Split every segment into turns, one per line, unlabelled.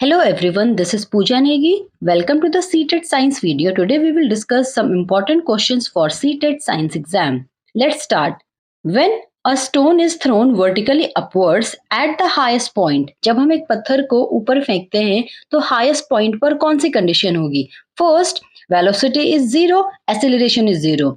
Hello everyone, this is Pooja Negi. Welcome to the CTET Science video. Today we will discuss some important questions for CTET Science exam. Let's start. When a stone is thrown vertically upwards at the highest point, जब हम एक पत्थर को ऊपर फेंकते हैं तो highest point पर कौन सी condition होगी? First, velocity is zero, acceleration is zero.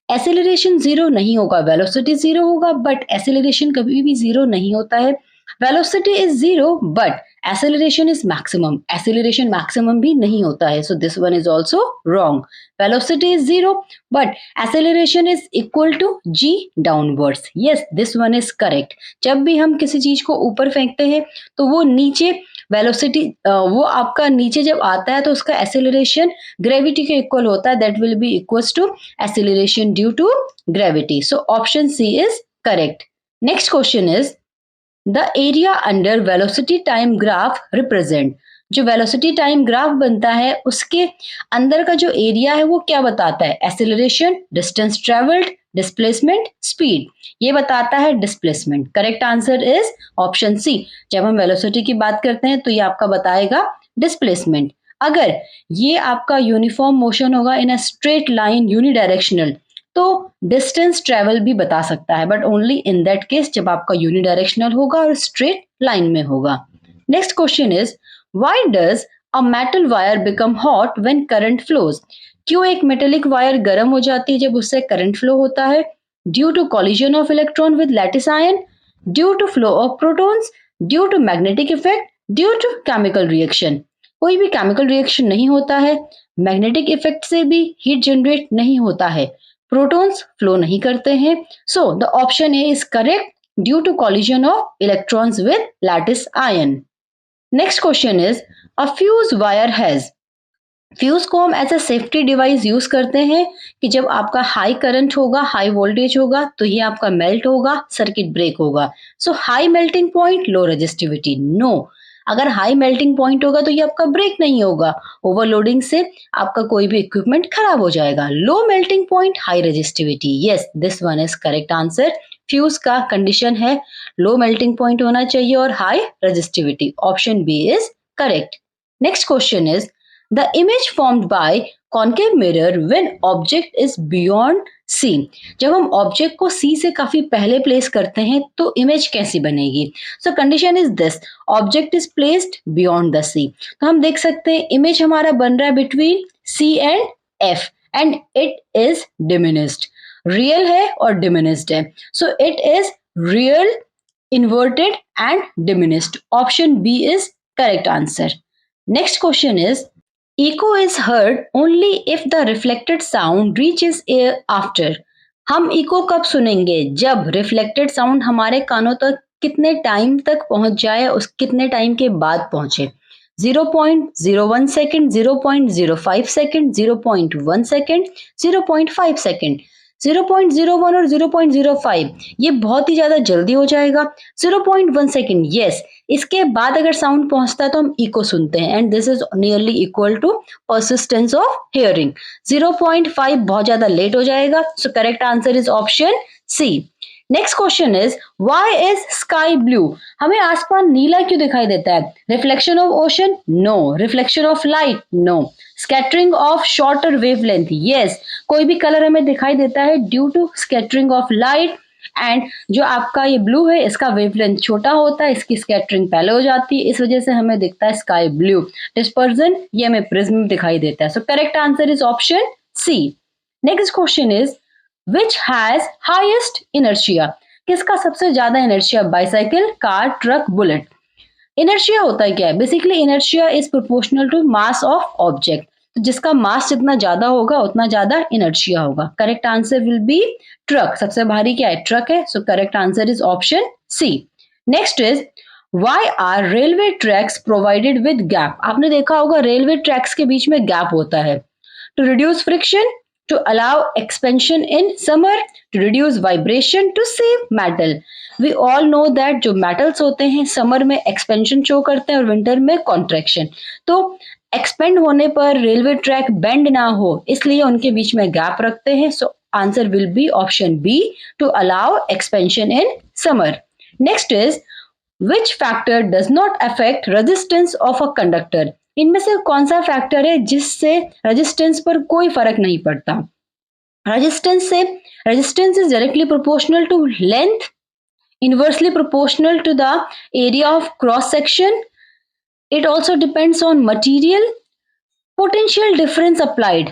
Acceleration zero नहीं होगा, velocity zero होगा, but acceleration कभी भी zero नहीं होता है. Velocity is zero, but acceleration is maximum. Acceleration maximum भी नहीं होता है. So this one is also wrong. Velocity is zero, but acceleration is equal to g downwards. Yes, this one is correct. जब भी हम किसी चीज को ऊपर फेंकते हैं तो वो नीचे वेलोसिटी वो आपका नीचे जब आता है तो उसका एक्सेलरेशन ग्रेविटी के इक्वल होता है. That will be equals to acceleration due to gravity. So option C is correct. Next question is the area under velocity time graph represent. जो वेलोसिटी टाइम ग्राफ बनता है उसके अंदर का जो एरिया है वो क्या बताता है? Acceleration, distance travelled, displacement, speed. ये बताता है displacement. Correct answer is option C. जब हम वेलोसिटी की बात करते हैं तो ये आपका बताएगा डिस्प्लेसमेंट. अगर ये आपका यूनिफॉर्म मोशन होगा इन अ स्ट्रेट लाइन यूनिडायरेक्शनल तो डिस्टेंस ट्रेवल भी बता सकता है, but only in that case जब आपका यूनिडायरेक्शनल होगा और स्ट्रेट लाइन में होगा. Next question is why does a metal wire become hot when current flows. क्यों एक मेटेलिक वायर गर्म हो जाती है जब उससे करंट फ्लो होता है? Due to collision of electron with lattice ion, due to flow of protons, due to magnetic effect, due to chemical reaction. कोई भी केमिकल रिएक्शन नहीं होता है, मैग्नेटिक इफेक्ट से भी हीट जनरेट नहीं होता है, प्रोटॉन्स फ्लो नहीं करते हैं. So the option A is correct due to collision of electrons with lattice ion. Next question is a fuse wire has. Fuse को हम as a safety device use करते हैं कि जब आपका हाई करंट होगा, हाई वोल्टेज होगा तो ये आपका मेल्ट होगा, सर्किट ब्रेक होगा. So high melting point, low resistivity. No, अगर हाई मेल्टिंग पॉइंट होगा तो ये आपका ब्रेक नहीं होगा. ओवरलोडिंग से आपका कोई भी इक्विपमेंट खराब हो जाएगा. Low melting point, high resistivity. Yes, this one is correct answer. Fuse का कंडीशन है लो मेल्टिंग पॉइंट होना चाहिए और high resistivity. Option B is correct. Next question is the image formed by concave mirror when object is beyond C. जब हम object को सी से काफी पहले प्लेस करते हैं तो इमेज कैसी बनेगी? So condition is this, object is placed beyond the C. तो हम देख सकते हैं इमेज हमारा बन रहा है between C and F and it is diminished. Real है और डिमिनिस्ड है. So it is real, inverted and diminished. Option B is correct answer. Next question is echo is heard only if the reflected sound reaches ear after. हम eco कब सुनेंगे? जब reflected sound हमारे कानों तक कितने टाइम तक पहुंच जाए, उस कितने टाइम के बाद पहुंचे. 0.01 सेकेंड, 0.05 सेकेंड, 0.1 सेकेंड, 0.5 सेकेंड. 0.01 और 0.05 ये बहुत ही ज्यादा जल्दी हो जाएगा. 0.1 सेकेंड, यस, इसके बाद अगर साउंड पहुंचता है तो हम इको सुनते हैं and this is nearly equal to persistence of hearing. 0.5 बहुत ज्यादा लेट हो जाएगा. So correct answer is option C. Next question is why is sky blue. हमें आसमान नीला क्यों दिखाई देता है? Reflection of ocean? No. Reflection of light? No. Scattering of shorter wavelength? Yes, कोई भी कलर हमें दिखाई देता है due to scattering of light and जो आपका ये ब्लू है इसका वेवलेंथ छोटा होता है, इसकी स्कैटरिंग पहले हो जाती है, इस वजह से हमें दिखता है स्काई ब्लू. डिस्पर्जन ये हमें प्रिज्म दिखाई देता है. So correct answer is option C. Next question is which has highest inertia. किसका सबसे ज्यादा inertia? Bicycle, car, truck, bullet. Inertia होता है क्या है? Basically inertia is proportional to mass of object. तो जिसका मास जितना ज्यादा होगा उतना ज्यादा इनर्शिया होगा. Correct answer will be truck. सबसे भारी क्या है? ट्रक है. So correct answer is option C. Next is why are railway tracks provided with gap. आपने देखा होगा रेलवे ट्रैक्स के बीच में गैप होता है. To reduce friction, to allow expansion in summer, to reduce vibration, to save metal. We all know that जो metals होते हैं समर में expansion शो करते हैं और विंटर में contraction. तो एक्सपेंड होने पर रेलवे ट्रैक बेंड ना हो इसलिए उनके बीच में गैप रखते हैं. So answer will be option B, to allow expansion in summer. Next is which factor does not affect resistance of a conductor? इनमें से कौन सा फैक्टर है जिससे रेजिस्टेंस पर कोई फर्क नहीं पड़ता? Resistance is directly proportional to length, inversely proportional to the area of cross section. It also depends on material. Potential difference applied.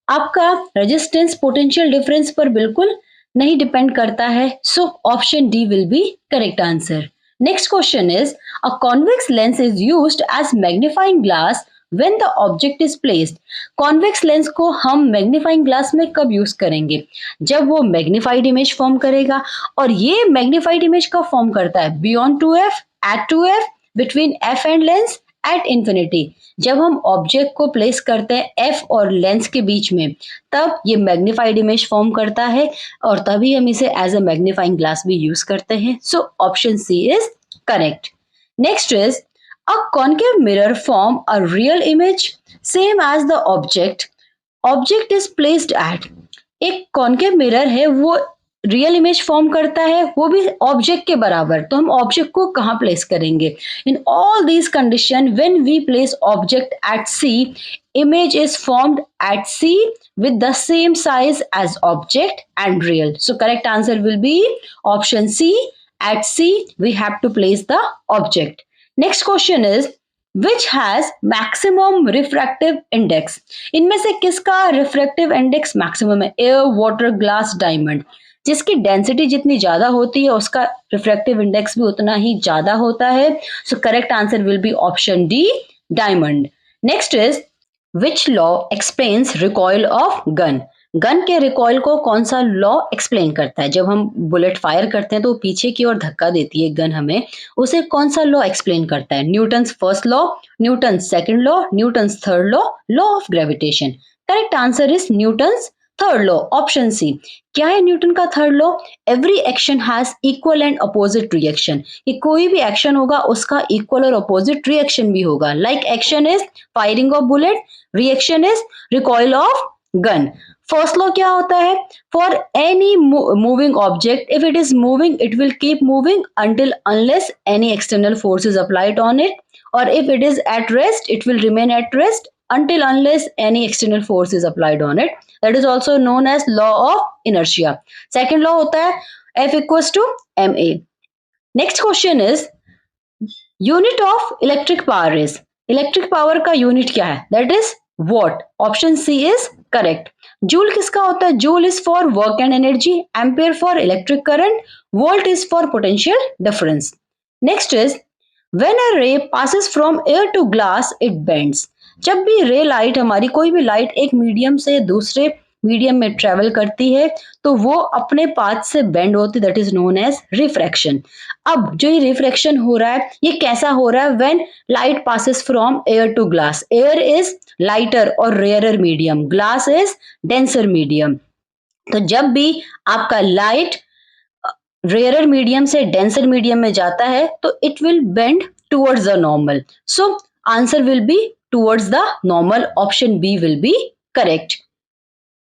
आपका रेजिस्टेंस पोटेंशियल डिफरेंस पर बिल्कुल नहीं डिपेंड करता है, so option D will be correct answer. Next question is a convex lens is used as magnifying glass when the object is placed. Convex lens को हम magnifying glass में कब use करेंगे? जब वो मैग्नीफाइड इमेज फॉर्म करेगा, और ये मैग्नीफाइड इमेज कब फॉर्म करता है? Beyond 2f, at 2f, between f and lens, at infinity. जब हम ऑब्जेक्ट को प्लेस करते हैं f और लेंस के बीच में, तब ये मैग्नीफाइड इमेज फॉर्म करता है, और तभी हम इसे एज अ मैग्नीफाइंग ग्लास भी यूज करते हैं. So option C is correct. Next is a concave mirror form a real image same as the object is placed at. एक कॉन्केव मिरर है, वो रियल इमेज फॉर्म करता है, वो भी ऑब्जेक्ट के बराबर. तो हम ऑब्जेक्ट को कहाँ प्लेस करेंगे? In all these condition when we place object at C, image is formed at C with the same size as object and real. So correct answer will be option C. At C we have to place the object. Next question is which has maximum refractive index? इनमें से किसका refractive index maximum है? Air, water, glass, diamond. जिसकी density जितनी ज्यादा होती है उसका रिफ्रैक्टिव इंडेक्स भी उतना ही ज्यादा होता है. So correct answer will be option D, diamond. Next is which law explains recoil of gun? Gun के रिकॉइल को कौन सा लॉ एक्सप्लेन करता है? जब हम बुलेट फायर करते हैं तो पीछे की ओर धक्का देती है गन हमें, उसे कौन सा लॉ एक्सप्लेन करता है? Newton's first law, Newton's second law, Newton's third law, law of gravitation. Correct answer is Newton's third law, option C. क्या है न्यूटन का third law? Every action has equal and opposite reaction. कि कोई भी action होगा उसका equal और opposite reaction भी होगा. Like action is firing of bullet, reaction is recoil of gun. First law क्या होता है? For any moving object, if it is moving it will keep moving until unless any external force is applied on it, or if it is at rest it will remain at rest until unless any external force is applied on it. That is also known as law of inertia. Second law होता है F equals to ma. Next question is unit of electric power is. Electric power का unit क्या है? That is watt. Option C is correct. Joule किसका होता है? Joule is for work and energy, ampere for electric current, volt is for potential difference. Next is when a ray passes from air to glass it bends. जब भी रे light, हमारी कोई भी light एक मीडियम से दूसरे मीडियम में ट्रेवल करती है तो वो अपने पाथ से बेंड होती है, that is known as refraction. अब जो ये रिफ्रैक्शन हो रहा है ये कैसा हो रहा है? When light passes from air to glass. Air is lighter और rarer medium, glass is denser medium. तो जब भी आपका लाइट रेयरर मीडियम से डेंसर मीडियम में जाता है तो it will bend towards the normal. So answer will be towards the normal. Option B will be correct.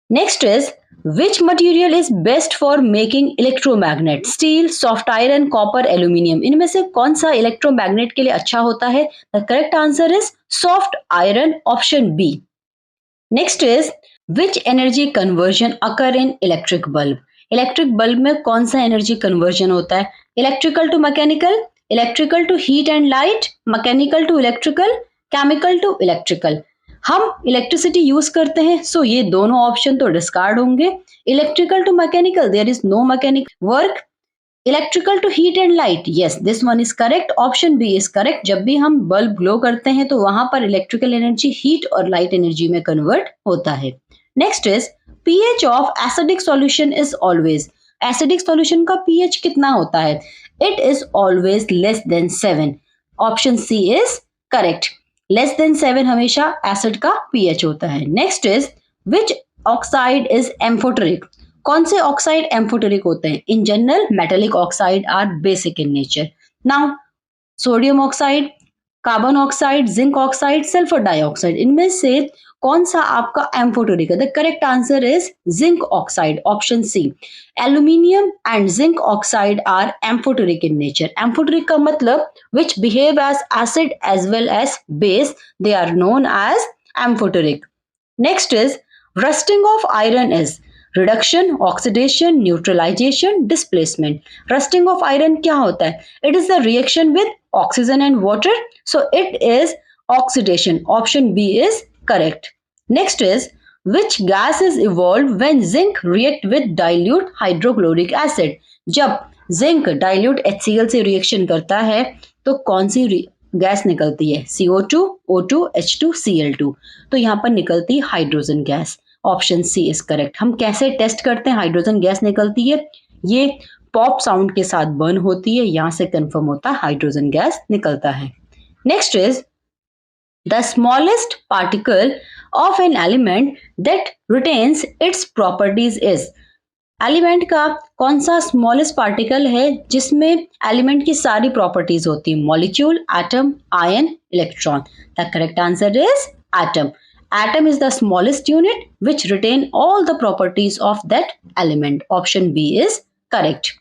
Next is which material is best for making electromagnet? Steel, soft iron, copper, aluminium. इनमें से कौन सा electromagnet के लिए अच्छा होता है? The correct answer is soft iron, option B. Next is which energy conversion occur in electric bulb? Electric bulb में कौन सा एनर्जी कन्वर्जन होता है? Electrical to mechanical, electrical to heat and light, mechanical to electrical, chemical to electrical. हम electricity use करते हैं, so ये दोनों ऑप्शन तो डिस्कार्ड होंगे. Electrical to mechanical, there is no mechanic work. Electrical to heat and light, yes this one is correct. Option B is correct. जब भी हम बल्ब ग्लो करते हैं तो वहां पर इलेक्ट्रिकल एनर्जी हीट और लाइट एनर्जी में कन्वर्ट होता है. Next is pH of acidic solution is always. Acidic solution का pH कितना होता है? It is always less than 7. Option C is correct. Less than 7 हमेशा एसिड का pH होता है. Next is which oxide is amphoteric. कौन से ऑक्साइड एम्फोटेरिक होते हैं? In general metallic oxide are basic in nature. Now sodium oxide, carbon oxide, zinc oxide, sulphur dioxide, इनमें से कौन सा आपका एम्फोटेरिक है? The correct answer is zinc oxide, option C. Aluminium and zinc oxide are amphoteric in nature. Amphoteric का मतलब which behave as acid as well as base, they are known as amphoteric. Next is rusting of iron is reduction, oxidation, neutralisation, displacement. Rusting of iron क्या होता है? It is the reaction with oxygen and water, so it is oxidation, option B is correct. Next is which gas is evolved when zinc react with dilute hydrochloric acid? जब zinc dilute HCl से reaction करता है तो कौन सी gas निकलती है? CO2, O2, H2, Cl2। तो यहाँ पर निकलती है hydrogen gas, option C is correct. हम कैसे टेस्ट करते हैं हाइड्रोजन गैस निकलती है? ये पॉप साउंड के साथ बर्न होती है, यहां से कंफर्म होता है हाइड्रोजन गैस निकलता है। Next is the smallest particle of an element that retains its properties is। Element का कौन सा स्मॉलेस्ट पार्टिकल है जिसमें एलिमेंट की सारी प्रॉपर्टीज होती है? Molecule, atom, ion, electron. The correct answer is atom. Atom is the smallest unit which retain all the properties of that element. Option B is correct.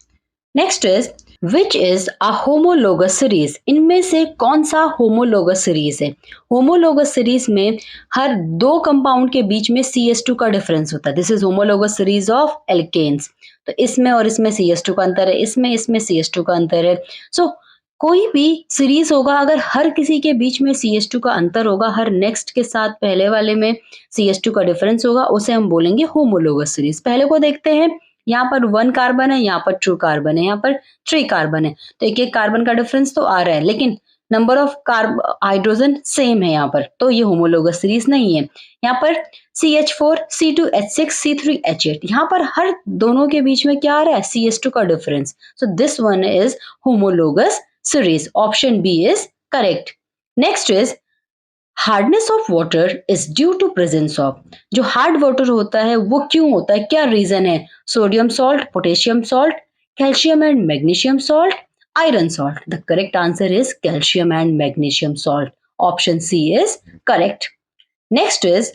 Next is which is a homologous series? इनमें से कौन सा homologous series है? Homologous series में हर दो compound के बीच में CH2 का डिफरेंस होता है। This is homologous series of alkanes। तो इसमें और इसमें CH2 का अंतर है, इसमें CH2 का अंतर है। So कोई भी सीरीज होगा अगर हर किसी के बीच में CH2 का अंतर होगा, हर नेक्स्ट के साथ पहले वाले में CH2 का डिफरेंस होगा, उसे हम बोलेंगे होमोलोगस सीरीज। पहले को देखते हैं, यहाँ पर 1 कार्बन है, यहाँ पर 2 कार्बन है, यहाँ पर 3 कार्बन है, तो एक एक कार्बन का डिफरेंस तो आ रहा है, लेकिन नंबर ऑफ हाइड्रोजन सेम है यहाँ पर, तो ये होमोलोगस सीरीज नहीं है। यहाँ पर CH4, C2H6, C3H8, यहाँ पर हर दोनों के बीच में क्या आ रहा है? CH2 का difference. So this one is homologous series. Option B is correct. Next is hardness of water is due to presence of। जो हार्ड वाटर होता है वो क्यों होता है, क्या रीजन है? Sodium salt, potassium salt, calcium and magnesium salt, iron salt. The correct answer is calcium and magnesium salt. Option C is correct. Next is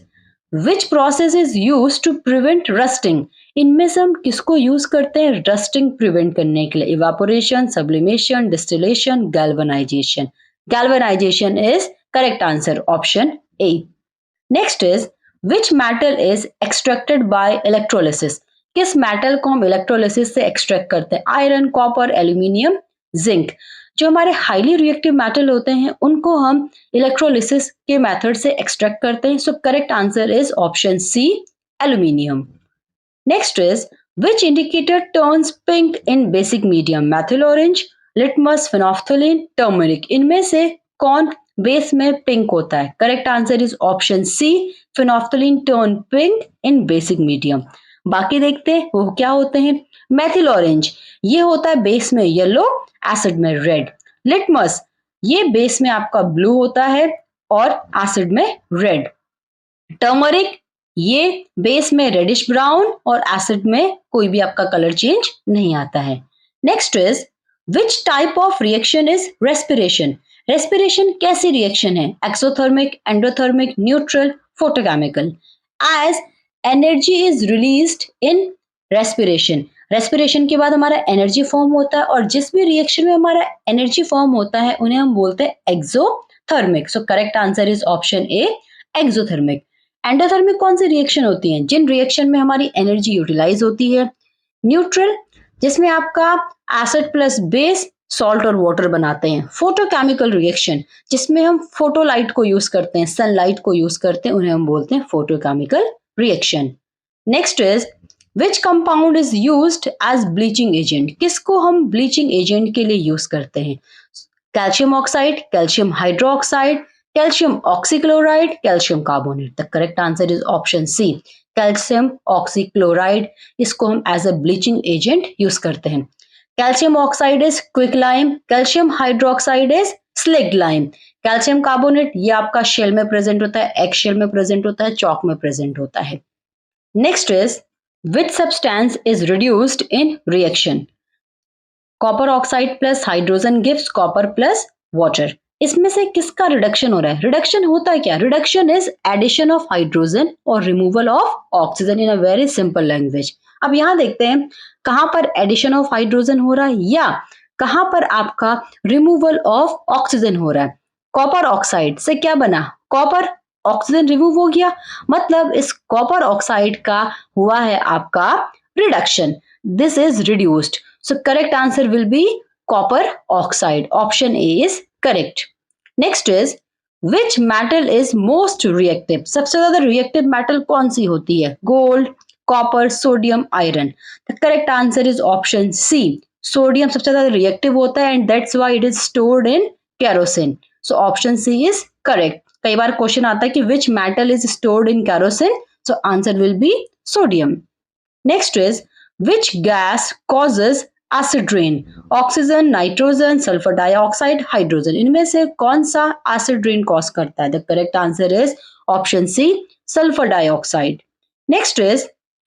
which process is use to prevent rusting? इनमें से हम किसको use करते हैं rusting prevent करने के लिए? Evaporation, sublimation, distillation, galvanisation. Galvanisation is correct answer, option A. Next is which metal is extracted bye electrolysis? किस मेटल को हम इलेक्ट्रोलिसिस से एक्सट्रैक्ट करते हैं? Iron, copper, aluminium, zinc. जो हमारे हाईली रिएक्टिव मेटल होते हैं उनको हम इलेक्ट्रोलिसिस के मेथड से एक्सट्रैक्ट करते हैं। So correct answer is option C, aluminium. Next is which indicator turns pink in basic medium? Methyl orange, litmus, phenolphthalein, turmeric. इनमें से कौन बेस में पिंक होता है? Correct answer is option C, phenolphthalein turn pink in basic medium. बाकी देखते हैं वो क्या होते हैं। मैथिल ऑरेंज ये होता है बेस में येलो, एसिड में रेड। लिटमस ये बेस में आपका ब्लू होता है और एसिड में रेड। टर्मरिक ये बेस में रेडिश ब्राउन और एसिड में कोई भी आपका कलर चेंज नहीं आता है। Next is which type of reaction is respiration? Respiration कैसी रिएक्शन है? Exothermic, endothermic, neutral, photochemical. As energy is released in respiration. Respiration के बाद हमारा एनर्जी फॉर्म होता है और जिस भी रिएक्शन में हमारा एनर्जी फॉर्म होता है उन्हें हम बोलते हैं exothermic. So correct answer is option A, exothermic. Endothermic कौन सी रिएक्शन होती है? जिन रिएक्शन में हमारी एनर्जी यूटिलाइज होती है। न्यूट्रल जिसमें आपका एसिड प्लस बेस सॉल्ट और वाटर बनाते हैं। फोटोकेमिकल रिएक्शन जिसमें हम फोटोलाइट को यूज करते हैं, सनलाइट को यूज करते हैं, उन्हें हम बोलते हैं photochemical reaction. Next is which compound is used as bleaching agent? किसको हम ब्लीचिंग एजेंट के लिए यूज करते हैं? Calcium oxide, calcium hydroxide, calcium oxychloride, calcium carbonate. The correct answer is option C, calcium oxychloride. इसको हम as a bleaching agent use करते हैं। Calcium oxide is quick lime, calcium hydroxide is slaked lime. Calcium carbonate ये आपका shell में present होता है, egg shell में प्रेजेंट होता है, चॉक में प्रेजेंट होता है। Next is which substance is reduced in reaction? Copper oxide plus hydrogen gives copper plus water. इसमें से किसका रिडक्शन हो रहा है? रिडक्शन होता है क्या? Reduction is addition of hydrogen और removal of oxygen in a very simple language. अब यहां देखते हैं कहां पर एडिशन ऑफ हाइड्रोजन हो रहा है या कहां पर आपका रिमूवल ऑफ ऑक्सीजन हो रहा है। कॉपर ऑक्साइड से क्या बना? कॉपर, ऑक्सीजन रिमूव हो गया, मतलब इस कॉपर ऑक्साइड का हुआ है आपका reduction. This is reduced, so correct answer will B copper oxide. Option A is correct. Next is which metal is most reactive? सबसे ज्यादा reactive metal कौन सी होती है? Gold, copper, sodium, iron. The correct answer is option C. Sodium सबसे ज्यादा reactive होता है and that's why it is stored in kerosene. So option C is correct. कई बार क्वेश्चन आता है कि which metal is stored in kerosene? So answer will be sodium. Next is which gas causes acid rain? Oxygen, nitrogen, sulphur dioxide, hydrogen, इनमें से कौन सा acid rain cause करता है? The correct answer is option C, sulphur dioxide. Next is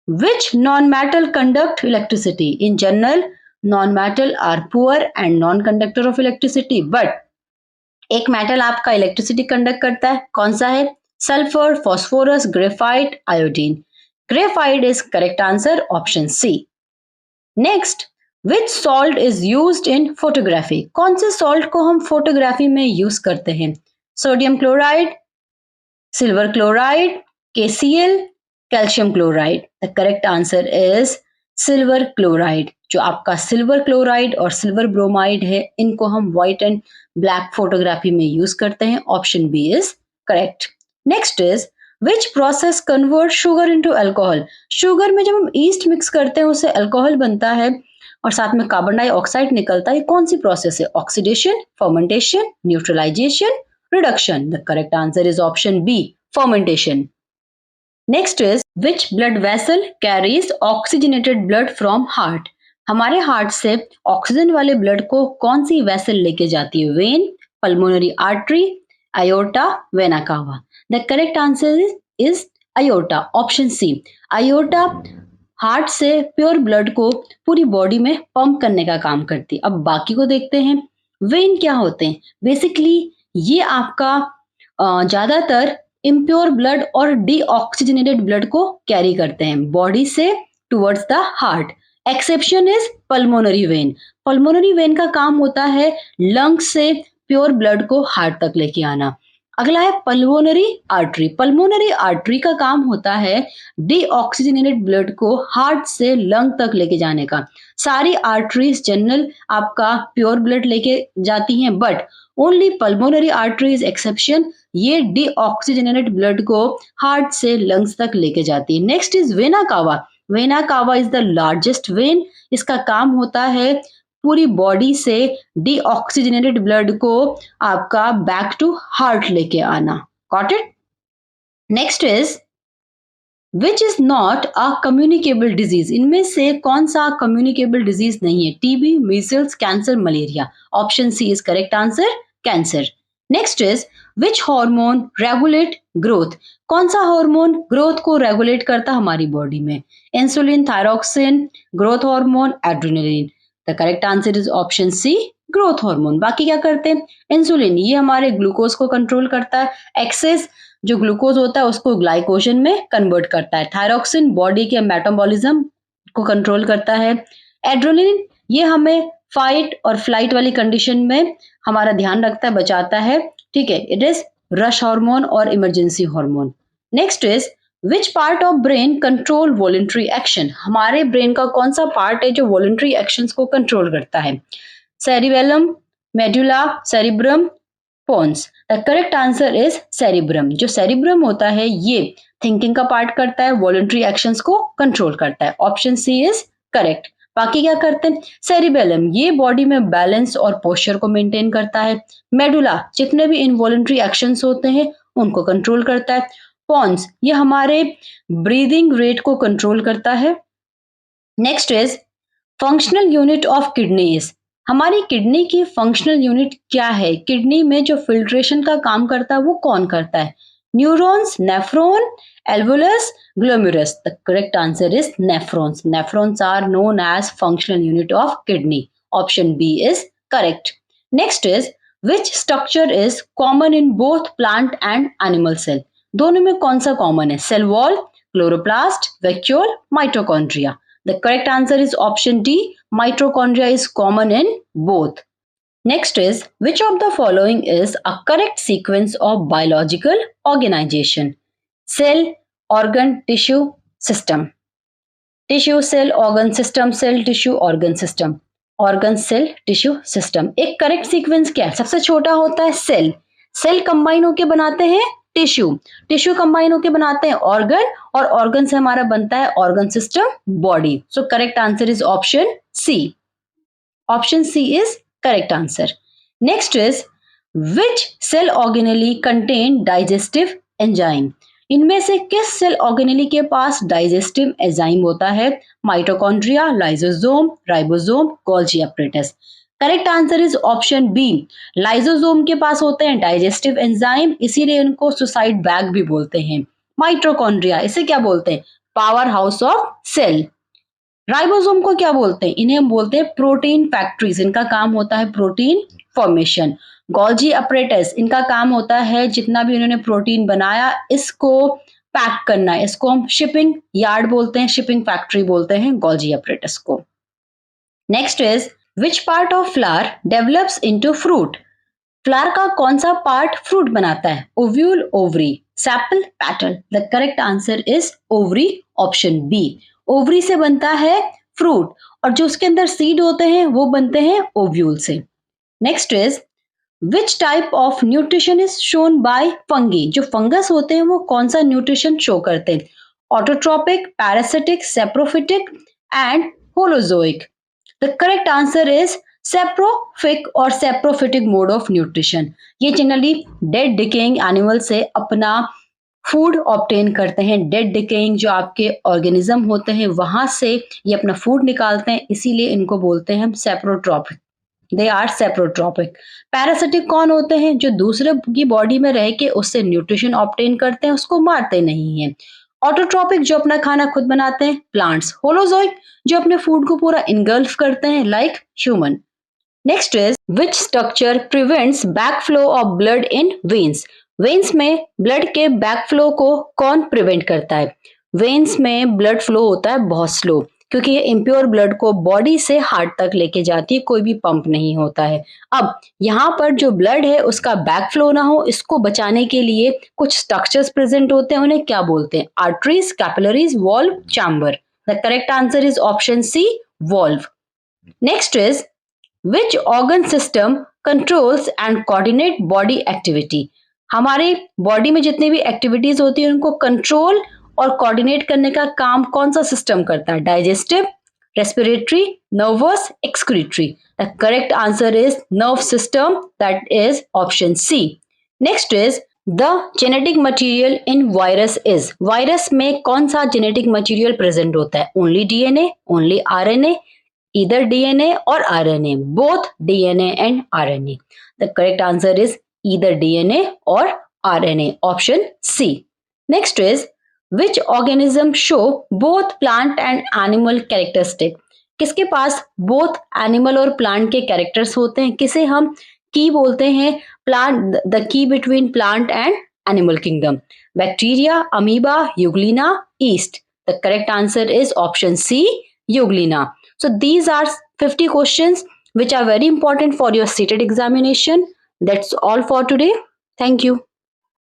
which non metal conduct electricity? In general non metal are poor and non conductor of electricity, but एक metal आपका electricity conduct करता है, कौन सा है? Sulphur, phosphorus, graphite, iodine. Graphite is correct answer, option C. Next, which salt is used in photography? कौन से salt को हम फोटोग्राफी में यूज करते हैं? Sodium chloride, silver chloride, KCl, calcium chloride. The correct answer is silver chloride. जो आपका silver chloride और सिल्वर ब्रोमाइड है, इनको हम व्हाइट एंड ब्लैक फोटोग्राफी में यूज करते हैं. Option B is correct. Next is which process convert sugar into alcohol? Sugar में जब हम ईस्ट मिक्स करते हैं उससे अल्कोहल बनता है और साथ में कार्बन डाइऑक्साइड निकलता है. कौन सी प्रोसेस है? Oxidation, fermentation, neutralisation, reduction. The correct answer is option B, fermentation. Next is which blood vessel carries oxygenated blood from heart? हमारे हार्ट से ऑक्सीजन वाले ब्लड को कौन सी वेसल लेके जाती है? Vein, pulmonary artery, aorta, vena cava. The correct answer is aorta, option C. aorta heart से प्योर ब्लड को पूरी बॉडी में पंप करने का काम करती है. अब बाकी को देखते हैं. वेन क्या होते हैं? बेसिकली ये आपका ज्यादातर इम्प्योर ब्लड और डीऑक्सीजनेटेड ब्लड को कैरी करते हैं बॉडी से towards the heart. Exception is pulmonary vein. Pulmonary vein का काम होता है लंग से प्योर ब्लड को हार्ट तक लेके आना. अगला है पल्मोनरी आर्टरी. पल्मोनरी आर्टरी का काम होता है डीऑक्सीजनेटेड ब्लड को हार्ट से लंग तक लेके जाने का. सारी आर्टरीज जनरल आपका प्योर ब्लड लेके जाती हैं, but only pulmonary artery is exception. ये डीऑक्सीजनेटेड ब्लड को हार्ट से लंग्स तक लेके जाती है. Next is vena cava. Vena cava is the largest when. इसका काम होता है पूरी बॉडी से डीऑक्सीजनेटेड ब्लड को आपका बैक टू हार्ट लेके आना. Got it? Next is which is not a communicable disease? इनमें से कौन सा कम्युनिकेबल डिजीज नहीं है? TB, measles, cancer, malaria. Option C is correct answer, cancer. Next is which hormone regulate growth? कौन सा हार्मोन ग्रोथ को रेगुलेट करता है हमारी बॉडी में? Insulin, thyroxine, growth hormone, adrenaline. The correct answer is option C, growth hormone. बाकी क्या करते हैं? इंसुलिन ये हमारे ग्लूकोज को कंट्रोल करता है. एक्सेस जो ग्लूकोज होता है उसको ग्लाइकोजन में कन्वर्ट करता है. थायरॉक्सिन बॉडी के मेटाबॉलिज्म को कंट्रोल करता है. एड्रेनलिन ये हमें फाइट और फ्लाइट वाली कंडीशन में हमारा ध्यान रखता है, बचाता है. ठीक है, इट इज रश हार्मोन और emergency hormone. Next is which part of brain control voluntary action? हमारे ब्रेन का कौन सा पार्ट है जो वॉलंटरी एक्शंस को कंट्रोल करता है? Cerebellum, medulla, cerebrum, pons. The correct answer is cerebrum. जो सेरिब्रम होता है ये थिंकिंग का पार्ट करता है, वॉलंटरी एक्शंस को कंट्रोल करता है. Option C is correct. बाकी क्या करते हैं? सेरिबेलम ये बॉडी में बैलेंस और पोस्चर को मेंटेन करता है. मेडुला जितने भी इनवॉलंटरी एक्शंस होते हैं उनको कंट्रोल करता है. पॉन्स ये हमारे ब्रीदिंग रेट को कंट्रोल करता है. Next is functional unit of kidney is? हमारी किडनी की फंक्शनल यूनिट क्या है? किडनी में जो फिल्ट्रेशन का काम करता है वो कौन करता है? Neurons, nephron, alveolus, glomerulus. The correct answer is nephrons. Nephrons are known as functional unit of kidney. Option B is correct. Next is Which structure is common in both plant and animal cell? दोनों में कौन सा common है? Cell wall, chloroplast, vacuole, mitochondria. The correct answer is option D. Mitochondria is common in both. Next is, which of the following is a correct sequence of biological organization? Cell, organ, tissue, system. Tissue, cell, organ, system, cell, tissue, organ, system. Organ, cell, tissue, system. एक correct sequence क्या है? सबसे छोटा होता है cell. Cell combine होके बनाते हैं टिश्यू. टिश्यू कंबाइन होके बनाते हैं ऑर्गन, और ऑर्गन से हमारा बनता है organ system, body. So correct answer is option C. Option C is correct answer. Next is, which cell organelle contain digestive enzyme? इनमें से किस सेल ऑर्गेनेली के पास डाइजेस्टिव एंजाइम होता है? Mitochondria, lysosome, ribosome, Golgi apparatus. Correct answer is option B. Lysosome के पास होते हैं डाइजेस्टिव एंजाइम, इसीलिए इनको सुसाइड बैग भी बोलते हैं. माइटोकॉन्ड्रिया, इसे क्या बोलते हैं? Power house of cell. Ribosome को क्या बोलते हैं? इन्हें हम बोलते हैं प्रोटीन फैक्ट्रीज. इनका काम होता है प्रोटीन फॉर्मेशन. गोल्जी अपरेटस, इनका काम होता है जितना भी उन्होंने प्रोटीन बनाया इसको पैक करना है. इसको हम शिपिंग यार्ड बोलते हैं, शिपिंग फैक्ट्री बोलते हैं गोल्जी अपरेटस को. Next is, which part of flower develops into fruit? Flower का कौन सा पार्ट फ्रूट बनाता है? Ovule, ovary, sepal, petal. The correct answer is ovary, option B. Ovary से बनता है फ्रूट, और जो उसके अंदर सीड होते हैं वो बनते हैं ओव्यूल से. Next is, which type of nutrition is shown by fungi? जो फंगस होते हैं वो कौन सा न्यूट्रिशन शो करते हैं? Autotrophic, parasitic, saprophytic and holozoic. The correct answer is saprophytic और सेप्रोफिटिक मोड ऑफ न्यूट्रिशन. ये जनरली डेड डिकेइंग एनिमल से अपना फूड ऑब्टेन करते हैं. डेड डिकेइंग जो आपके ऑर्गेनिज्म होते हैं वहां से ये अपना फूड निकालते हैं, इसीलिए इनको बोलते हैं हम सेप्रोट्रोपिक. They are सेप्रोट्रोपिक. पैरासिटिक कौन होते हैं? जो दूसरे की बॉडी में रह के उससे न्यूट्रिशन ऑब्टेन करते हैं, उसको मारते नहीं है. ऑटोट्रोपिक जो अपना खाना खुद बनाते हैं, प्लांट्स. होलोजोइक जो अपने फूड को पूरा इनगल्फ करते हैं, like human. Next is, which structure prevents back flow of blood in veins? Veins में ब्लड के बैक फ्लो को कौन प्रिवेंट करता है? वेन्स में ब्लड फ्लो होता है बहुत स्लो, क्योंकि ये इम्प्योर ब्लड को बॉडी से हार्ट तक लेके जाती है, कोई भी पंप नहीं होता है. अब यहाँ पर जो ब्लड है उसका बैक फ्लो ना हो, इसको बचाने के लिए कुछ स्ट्रक्चर्स प्रेजेंट होते हैं. उन्हें क्या बोलते हैं? Arteries, capillaries, valve, chamber. The correct answer is option C, valve. Next is, which organ system controls and coordinate body activity? हमारे बॉडी में जितनी भी एक्टिविटीज होती है उनको कंट्रोल और कोऑर्डिनेट करने का काम कौन सा सिस्टम करता है? Digestive, respiratory, nervous, excretory. The correct answer is nerve system, that is option C. Next is, the genetic material in virus is? Virus में कौन सा जेनेटिक मटेरियल प्रेजेंट होता है? Only DNA, only RNA, either DNA or RNA, both DNA and RNA. The correct answer is either DNA or RNA, option C. Next is, which organism show both plant and animal characteristic? किसके पास both animal और plant के characters होते हैं? किसे हम key बोलते हैं? Plant, the key between plant and animal kingdom. Bacteria, amoeba, euglena, yeast. The correct answer is option C, euglena. So these are 50 questions which are very important for your CTET examination. That's all for today. Thank you.